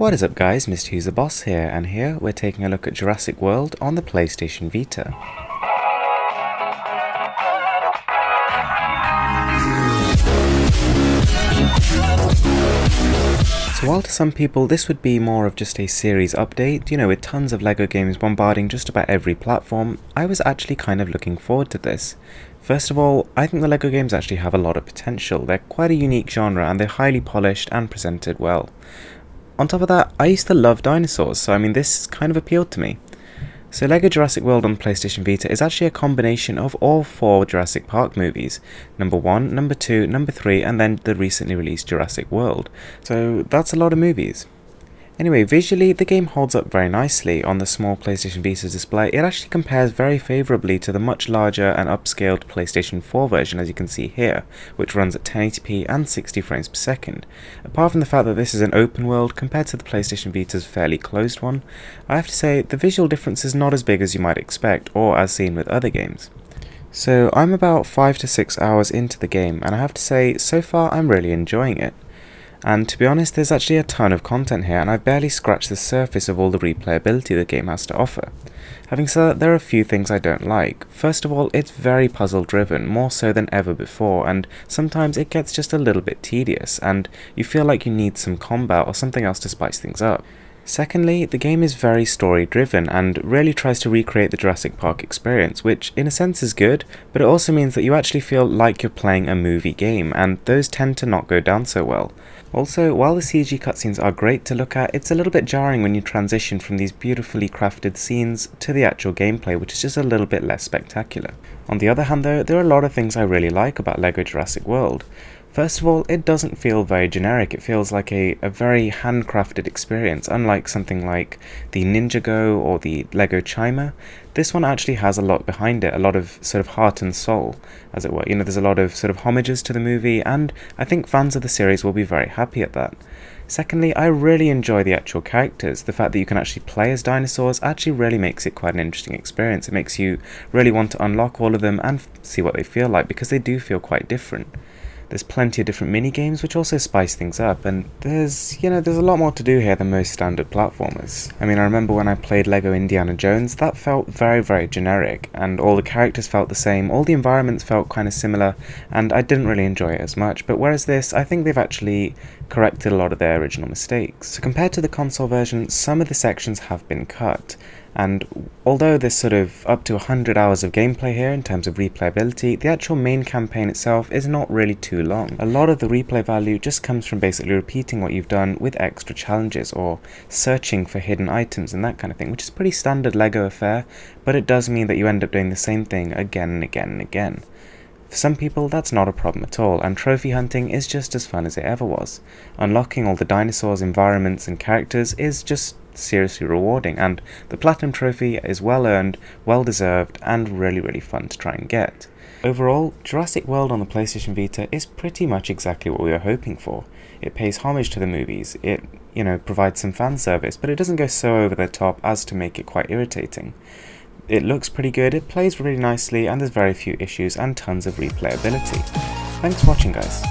What is up guys, Mrwhosetheboss here, and here we're taking a look at Jurassic World on the Playstation Vita. So while to some people this would be more of just a series update, with tons of LEGO games bombarding just about every platform, I was actually kind of looking forward to this. First of all, I think the LEGO games actually have a lot of potential. They're quite a unique genre and they're highly polished and presented well. On top of that, I used to love dinosaurs, so this kind of appealed to me. So LEGO Jurassic World on PlayStation Vita is actually a combination of all 4 Jurassic Park movies. Number 1, number 2, number 3, and then the recently released Jurassic World. So that's a lot of movies. Anyway, visually the game holds up very nicely on the small PlayStation Vita display. It actually compares very favourably to the much larger and upscaled PlayStation 4 version, as you can see here, which runs at 1080p and 60 frames per second. Apart from the fact that this is an open world compared to the PlayStation Vita's fairly closed one, I have to say the visual difference is not as big as you might expect, or as seen with other games. So I'm about 5 to 6 hours into the game, and I have to say, so far I'm really enjoying it. And to be honest, there's actually a ton of content here, and I've barely scratched the surface of all the replayability the game has to offer. Having said that, there are a few things I don't like. First of all, it's very puzzle driven, more so than ever before, and sometimes it gets just a little bit tedious, and you feel like you need some combat or something else to spice things up. Secondly, the game is very story driven and really tries to recreate the Jurassic Park experience, which in a sense is good, but it also means that you actually feel like you're playing a movie game, and those tend to not go down so well. Also, while the CG cutscenes are great to look at, it's a little bit jarring when you transition from these beautifully crafted scenes to the actual gameplay, which is just a little bit less spectacular. On the other hand though, there are a lot of things I really like about LEGO Jurassic World. First of all, it doesn't feel very generic. It feels like a very handcrafted experience, unlike something like the Ninjago or the LEGO Chimer. This one actually has a lot behind it, a lot of sort of heart and soul, as it were. There's a lot of sort of homages to the movie, and I think fans of the series will be very happy at that. Secondly, I really enjoy the actual characters. The fact that you can actually play as dinosaurs actually really makes it quite an interesting experience. It makes you really want to unlock all of them and see what they feel like, because they do feel quite different. There's plenty of different mini-games which also spice things up, and there's a lot more to do here than most standard platformers. I remember when I played LEGO Indiana Jones, that felt very generic, and all the characters felt the same, all the environments felt kind of similar, and I didn't really enjoy it as much. But whereas this, I think they've actually corrected a lot of their original mistakes. So compared to the console version, some of the sections have been cut. And although there's sort of up to 100 hours of gameplay here in terms of replayability, the actual main campaign itself is not really too long. A lot of the replay value just comes from basically repeating what you've done with extra challenges or searching for hidden items and that kind of thing, which is pretty standard LEGO affair, but it does mean that you end up doing the same thing again and again and again. For some people that's not a problem at all, and trophy hunting is just as fun as it ever was. Unlocking all the dinosaurs, environments and characters is just seriously rewarding, and the Platinum Trophy is well earned, well deserved, and really fun to try and get. Overall, Jurassic World on the PlayStation Vita is pretty much exactly what we were hoping for. It pays homage to the movies, it provides some fan service, but it doesn't go so over the top as to make it quite irritating. It looks pretty good, it plays really nicely, and there's very few issues and tons of replayability. Thanks for watching guys.